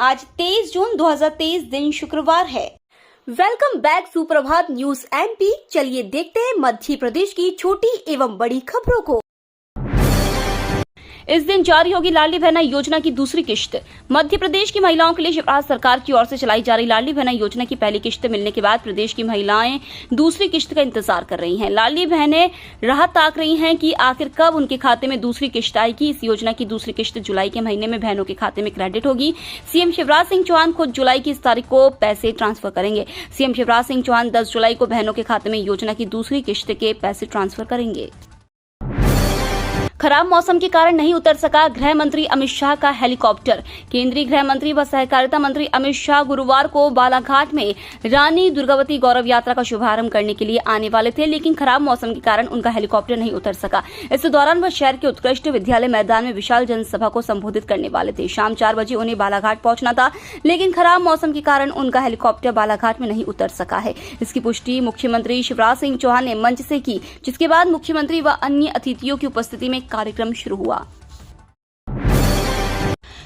आज 23 जून 2023 दिन शुक्रवार है। वेलकम बैक सुप्रभात न्यूज एमपी। चलिए देखते हैं मध्य प्रदेश की छोटी एवं बड़ी खबरों को। इस दिन जारी होगी लाडली बहना योजना की दूसरी किश्त। मध्य प्रदेश की महिलाओं के लिए शिवराज सरकार की ओर से चलाई जा रही लाडली बहना योजना की पहली किश्त मिलने के बाद प्रदेश की महिलाएं दूसरी किश्त का इंतजार कर रही हैं। लाडली बहनें राह ताक रही हैं कि आखिर कब उनके खाते में दूसरी किश्त आएगी। इस योजना की दूसरी किश्त जुलाई के महीने में बहनों के खाते में क्रेडिट होगी। सीएम शिवराज सिंह चौहान खुद जुलाई की इस तारीख को पैसे ट्रांसफर करेंगे। सीएम शिवराज सिंह चौहान 10 जुलाई को बहनों के खाते में योजना की दूसरी किश्त के पैसे ट्रांसफर करेंगे। खराब मौसम के कारण नहीं उतर सका गृह मंत्री अमित शाह का हेलीकॉप्टर। केंद्रीय गृह मंत्री व सहकारिता मंत्री अमित शाह गुरुवार को बालाघाट में रानी दुर्गावती गौरव यात्रा का शुभारंभ करने के लिए आने वाले थे, लेकिन खराब मौसम के कारण उनका हेलीकॉप्टर नहीं उतर सका। इस दौरान वह शहर के उत्कृष्ट विद्यालय मैदान में विशाल जनसभा को संबोधित करने वाले थे। शाम 4 बजे उन्हें बालाघाट पहुंचना था, लेकिन खराब मौसम के कारण उनका हेलीकॉप्टर बालाघाट में नहीं उतर सका है। इसकी पुष्टि मुख्यमंत्री शिवराज सिंह चौहान ने मंच से की, जिसके बाद मुख्यमंत्री व अन्य अतिथियों की उपस्थिति में कार्यक्रम शुरू हुआ।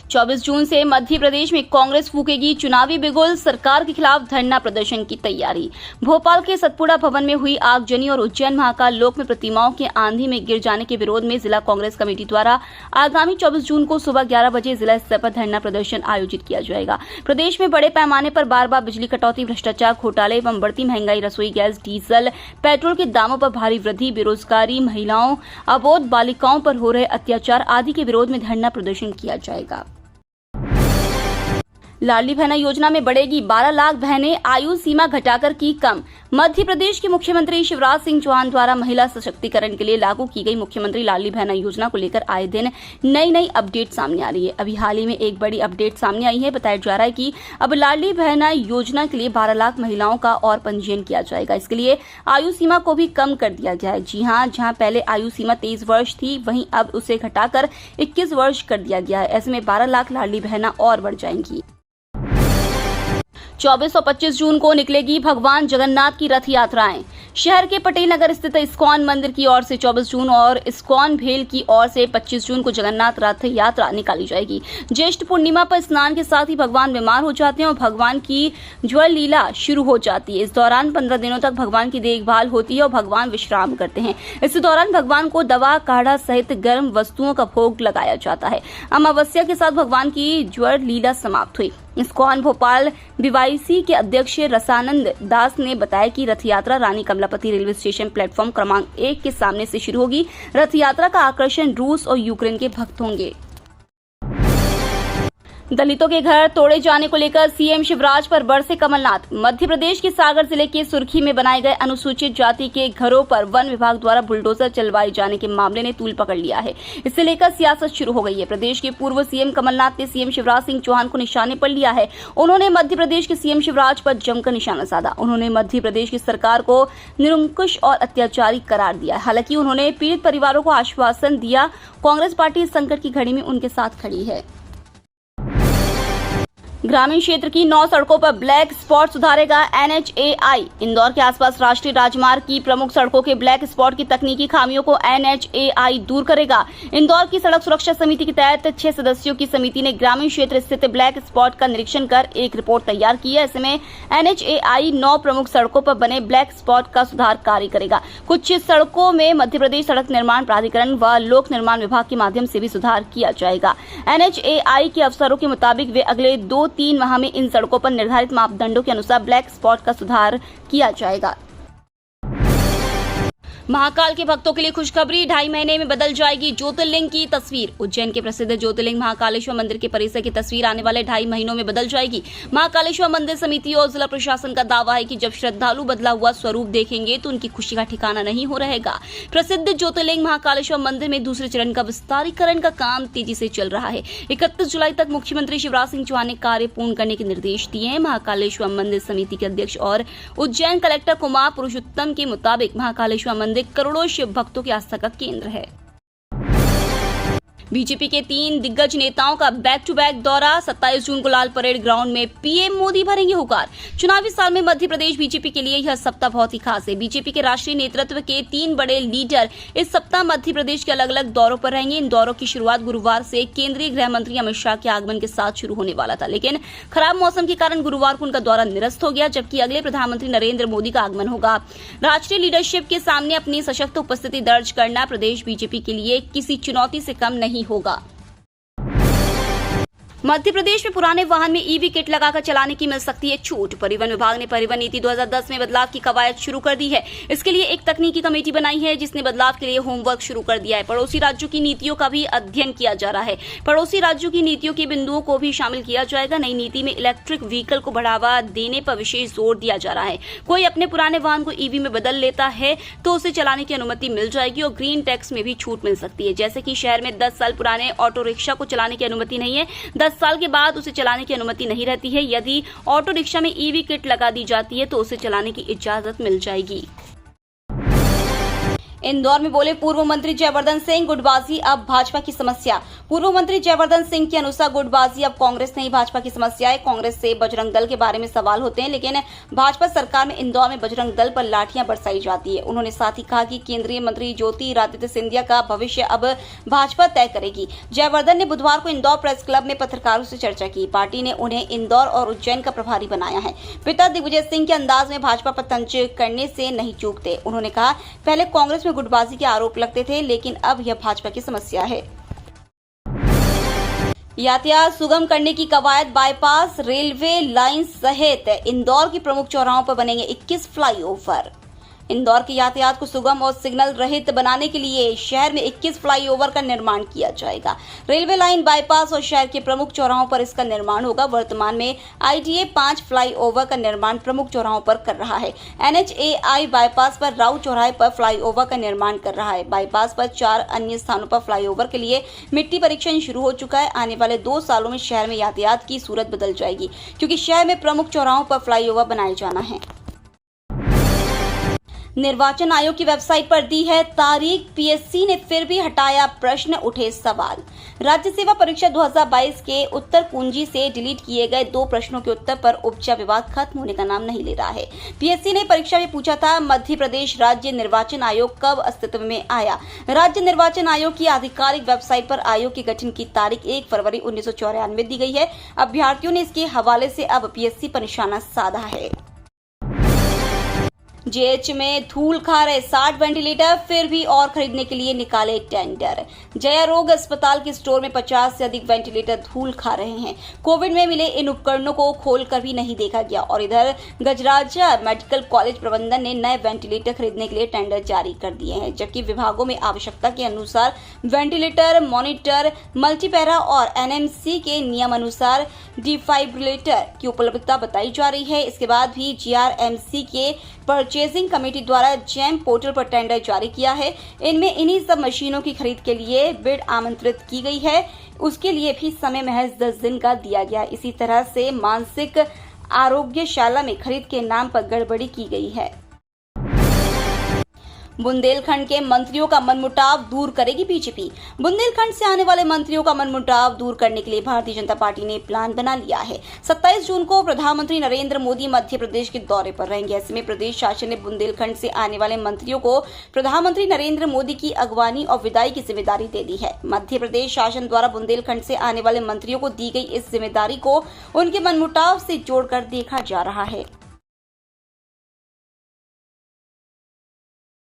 24 जून से मध्य प्रदेश में कांग्रेस फूकेगी चुनावी बिगुल। सरकार के खिलाफ धरना प्रदर्शन की तैयारी। भोपाल के सतपुड़ा भवन में हुई आगजनी और उज्जैन महाकाल लोक में प्रतिमाओं के आंधी में गिर जाने के विरोध में जिला कांग्रेस कमेटी द्वारा आगामी 24 जून को सुबह 11 बजे जिला स्तर पर धरना प्रदर्शन आयोजित किया जाएगा। प्रदेश में बड़े पैमाने पर बार बार बिजली कटौती, भ्रष्टाचार, घोटाले एवं बढ़ती महंगाई, रसोई गैस, डीजल, पेट्रोल के दामों पर भारी वृद्धि, बेरोजगारी, महिलाओं, अबोध बालिकाओं पर हो रहे अत्याचार आदि के विरोध में धरना प्रदर्शन किया जाएगा। लाडली बहना योजना में बढ़ेगी 12 लाख बहनें, आयु सीमा घटाकर की कम। मध्य प्रदेश के मुख्यमंत्री शिवराज सिंह चौहान द्वारा महिला सशक्तिकरण के लिए लागू की गई मुख्यमंत्री लाडली बहना योजना को लेकर आए दिन नई अपडेट सामने आ रही है। अभी हाल ही में एक बड़ी अपडेट सामने आई है। बताया जा रहा है कि अब लाडली बहना योजना के लिए 12 लाख महिलाओं का और पंजीयन किया जाएगा। इसके लिए आयु सीमा को भी कम कर दिया गया है। जी हाँ, जहाँ पहले आयु सीमा 23 वर्ष थी, वहीं अब उसे घटाकर 21 वर्ष कर दिया गया है। ऐसे में 12 लाख लाडली बहना और बढ़ जाएंगी। 24 और 25 जून को निकलेगी भगवान जगन्नाथ की रथ यात्राएं। शहर के पटेल नगर स्थित इस्कॉन मंदिर की ओर से 24 जून और इस्कॉन भेल की ओर से 25 जून को जगन्नाथ रथ यात्रा निकाली जाएगी। ज्येष्ठ पूर्णिमा पर स्नान के साथ ही भगवान बीमार हो जाते हैं और भगवान की ज्वर लीला शुरू हो जाती है। इस दौरान 15 दिनों तक भगवान की देखभाल होती है और भगवान विश्राम करते हैं। इस दौरान भगवान को दवा, काढ़ा सहित गर्म वस्तुओं का भोग लगाया जाता है। अमावस्या के साथ भगवान की ज्वर लीला समाप्त हुई। इस्कॉन भोपाल बीवाईसी के अध्यक्ष रसानंद दास ने बताया कि रथ यात्रा रानी कमलापति रेलवे स्टेशन प्लेटफॉर्म क्रमांक 1 के सामने से शुरू होगी। रथ यात्रा का आकर्षण रूस और यूक्रेन के भक्त होंगे। दलितों के घर तोड़े जाने को लेकर सीएम शिवराज पर बरसे कमलनाथ। मध्य प्रदेश के सागर जिले के सुर्खी में बनाए गए अनुसूचित जाति के घरों पर वन विभाग द्वारा बुलडोजर चलवाए जाने के मामले ने तूल पकड़ लिया है। इसे लेकर सियासत शुरू हो गई है। प्रदेश के पूर्व सीएम कमलनाथ ने सीएम शिवराज सिंह चौहान को निशाने पर लिया है। उन्होंने मध्य प्रदेश के सीएम शिवराज पर जमकर निशाना साधा। उन्होंने मध्य प्रदेश की सरकार को निरंकुश और अत्याचारी करार दिया। हालांकि उन्होंने पीड़ित परिवारों को आश्वासन दिया, कांग्रेस पार्टी इस संकट की घड़ी में उनके साथ खड़ी है। ग्रामीण क्षेत्र की 9 सड़कों पर ब्लैक स्पॉट सुधारेगा एनएचएआई। इंदौर के आसपास राष्ट्रीय राजमार्ग की प्रमुख सड़कों के ब्लैक स्पॉट की तकनीकी खामियों को एनएचएआई दूर करेगा। इंदौर की सड़क सुरक्षा समिति के तहत 6 सदस्यों की समिति ने ग्रामीण क्षेत्र स्थित ब्लैक स्पॉट का निरीक्षण कर एक रिपोर्ट तैयार की है। ऐसे में एनएचएआई 9 प्रमुख सड़कों पर बने ब्लैक स्पॉट का सुधार कार्य करेगा। कुछ सड़कों में मध्य प्रदेश सड़क निर्माण प्राधिकरण व लोक निर्माण विभाग के माध्यम से भी सुधार किया जाएगा। एनएचएआई के अफसरों के मुताबिक वे अगले 2-3 माह में इन सड़कों पर निर्धारित मापदंडों के अनुसार ब्लैक स्पॉट का सुधार किया जाएगा। महाकाल के भक्तों के लिए खुशखबरी, 2.5 महीने में बदल जाएगी ज्योतिर्लिंग की तस्वीर। उज्जैन के प्रसिद्ध ज्योतिर्लिंग महाकालेश्वर मंदिर के परिसर की तस्वीर आने वाले 2.5 महीनों में बदल जाएगी। महाकालेश्वर मंदिर समिति और जिला प्रशासन का दावा है कि जब श्रद्धालु बदला हुआ स्वरूप देखेंगे तो उनकी खुशी का ठिकाना नहीं हो रहेगा। प्रसिद्ध ज्योतिर्लिंग महाकालेश्वर मंदिर में दूसरे चरण का विस्तारीकरण का काम तेजी से चल रहा है। 31 जुलाई तक मुख्यमंत्री शिवराज सिंह चौहान ने कार्य पूर्ण करने के निर्देश दिए हैं। महाकालेश्वर मंदिर समिति के अध्यक्ष और उज्जैन कलेक्टर कुमार पुरुषोत्तम के मुताबिक महाकालेश्वर मंदिर करोड़ों शिव भक्तों की आस्था का केंद्र है। बीजेपी के 3 दिग्गज नेताओं का बैक टू बैक दौरा। 27 जून को लाल परेड ग्राउंड में पीएम मोदी भरेंगे हुंकार। चुनावी साल में मध्य प्रदेश बीजेपी के लिए यह सप्ताह बहुत ही खास है। बीजेपी के राष्ट्रीय नेतृत्व के 3 बड़े लीडर इस सप्ताह मध्य प्रदेश के अलग अलग दौरों पर रहेंगे। इन दौरों की शुरुआत गुरुवार से केंद्रीय गृह मंत्री अमित शाह के आगमन के साथ शुरू होने वाला था, लेकिन खराब मौसम के कारण गुरुवार को उनका दौरा निरस्त हो गया, जबकि अगले प्रधानमंत्री नरेंद्र मोदी का आगमन होगा। राष्ट्रीय लीडरशिप के सामने अपनी सशक्त उपस्थिति दर्ज करना प्रदेश बीजेपी के लिए किसी चुनौती से कम नहीं होगा। मध्य प्रदेश में पुराने वाहन में ईवी किट लगाकर चलाने की मिल सकती है छूट। परिवहन विभाग ने परिवहन नीति 2010 में बदलाव की कवायद शुरू कर दी है। इसके लिए एक तकनीकी कमेटी बनाई है, जिसने बदलाव के लिए होमवर्क शुरू कर दिया है। पड़ोसी राज्यों की नीतियों का भी अध्ययन किया जा रहा है। पड़ोसी राज्यों की नीतियों के बिंदुओं को भी शामिल किया जाएगा। नई नीति में इलेक्ट्रिक व्हीकल को बढ़ावा देने पर विशेष जोर दिया जा रहा है। कोई अपने पुराने वाहन को ईवी में बदल लेता है तो उसे चलाने की अनुमति मिल जाएगी और ग्रीन टैक्स में भी छूट मिल सकती है। जैसे कि शहर में 10 साल पुराने ऑटो रिक्शा को चलाने की अनुमति नहीं है, 10 साल के बाद उसे चलाने की अनुमति नहीं रहती है। यदि ऑटो रिक्शा में ईवी किट लगा दी जाती है तो उसे चलाने की इजाजत मिल जाएगी। इंदौर में बोले पूर्व मंत्री जयवर्धन सिंह, गुटबाजी अब भाजपा की समस्या। पूर्व मंत्री जयवर्धन सिंह के अनुसार गुटबाजी अब कांग्रेस नहीं भाजपा की समस्या है। कांग्रेस से बजरंग दल के बारे में सवाल होते हैं, लेकिन भाजपा सरकार में इंदौर में बजरंग दल पर लाठियां बरसाई जाती है। उन्होंने साथ ही कहा कि केंद्रीय मंत्री ज्योतिरादित्य सिंधिया का भविष्य अब भाजपा तय करेगी। जयवर्धन ने बुधवार को इंदौर प्रेस क्लब में पत्रकारों से चर्चा की। पार्टी ने उन्हें इंदौर और उज्जैन का प्रभारी बनाया है। पिता दिग्विजय सिंह के अंदाज में भाजपा पर तंज करने से नहीं चूकते। उन्होंने कहा, पहले कांग्रेस में गुटबाजी के आरोप लगते थे, लेकिन अब यह भाजपा की समस्या है। यातायात सुगम करने की कवायद। बाईपास, रेलवे लाइन सहित इंदौर की प्रमुख चौराहों पर बनेंगे 21 फ्लाईओवर। इंदौर के यातायात को सुगम और सिग्नल रहित बनाने के लिए शहर में 21 फ्लाईओवर का निर्माण किया जाएगा। रेलवे लाइन, बाईपास और शहर के प्रमुख चौराहों पर इसका निर्माण होगा। वर्तमान में ITA 5 फ्लाईओवर का निर्माण प्रमुख चौराहों पर कर रहा है। NHAI बाईपास पर राउ चौराहे पर फ्लाईओवर का निर्माण कर रहा है। बाईपास पर 4 अन्य स्थानों पर फ्लाईओवर के लिए मिट्टी परीक्षण शुरू हो चुका है। आने वाले 2 सालों में शहर में यातायात की सूरत बदल जाएगी, क्योंकि शहर में प्रमुख चौराहों पर फ्लाईओवर बनाए जाना है। निर्वाचन आयोग की वेबसाइट पर दी है तारीख। PSC ने फिर भी हटाया प्रश्न, उठे सवाल। राज्य सेवा परीक्षा 2022 के उत्तर कुंजी से डिलीट किए गए 2 प्रश्नों के उत्तर पर उपजा विवाद खत्म होने का नाम नहीं ले रहा है। PSC ने परीक्षा में पूछा था, मध्य प्रदेश राज्य निर्वाचन आयोग कब अस्तित्व में आया। राज्य निर्वाचन आयोग की आधिकारिक वेबसाइट पर आयोग के गठन की तारीख 1 फरवरी 1994 दी गई है। अभ्यर्थियों ने इसके हवाले से अब PSC पर निशाना साधा है। JH में धूल खा रहे 60 वेंटिलेटर, फिर भी और खरीदने के लिए निकाले टेंडर। जया रोग अस्पताल के स्टोर में 50 से अधिक वेंटिलेटर धूल खा रहे हैं। कोविड में मिले इन उपकरणों को खोलकर भी नहीं देखा गया। और इधर गजराजा मेडिकल कॉलेज प्रबंधन ने नए वेंटिलेटर खरीदने के लिए टेंडर जारी कर दिए हैं, जबकि विभागों में आवश्यकता के अनुसार वेंटिलेटर, मॉनिटर, मल्टीपैरा और NMC के नियमानुसार डिफाइब्रिलेटर की उपलब्धता बताई जा रही है। इसके बाद भी GRMC के परचेजिंग कमेटी द्वारा जेम पोर्टल पर टेंडर जारी किया है। इनमें इन्हीं सब मशीनों की खरीद के लिए बिड आमंत्रित की गई है। उसके लिए भी समय महज 10 दिन का दिया गया। इसी तरह से मानसिक आरोग्यशाला में खरीद के नाम पर गड़बड़ी की गई है। बुंदेलखंड के मंत्रियों का मनमुटाव दूर करेगी बीजेपी। बुंदेलखंड से आने वाले मंत्रियों का मनमुटाव दूर करने के लिए भारतीय जनता पार्टी ने प्लान बना लिया है। 27 जून को प्रधानमंत्री नरेंद्र मोदी मध्य प्रदेश के दौरे पर रहेंगे। ऐसे में प्रदेश शासन ने बुंदेलखंड से आने वाले मंत्रियों को प्रधानमंत्री नरेंद्र मोदी की अगवानी और विदाई की जिम्मेदारी दे दी है। मध्य प्रदेश शासन द्वारा बुंदेलखंड से आने वाले मंत्रियों को दी गई इस जिम्मेदारी को उनके मनमुटाव से जोड़कर देखा जा रहा है।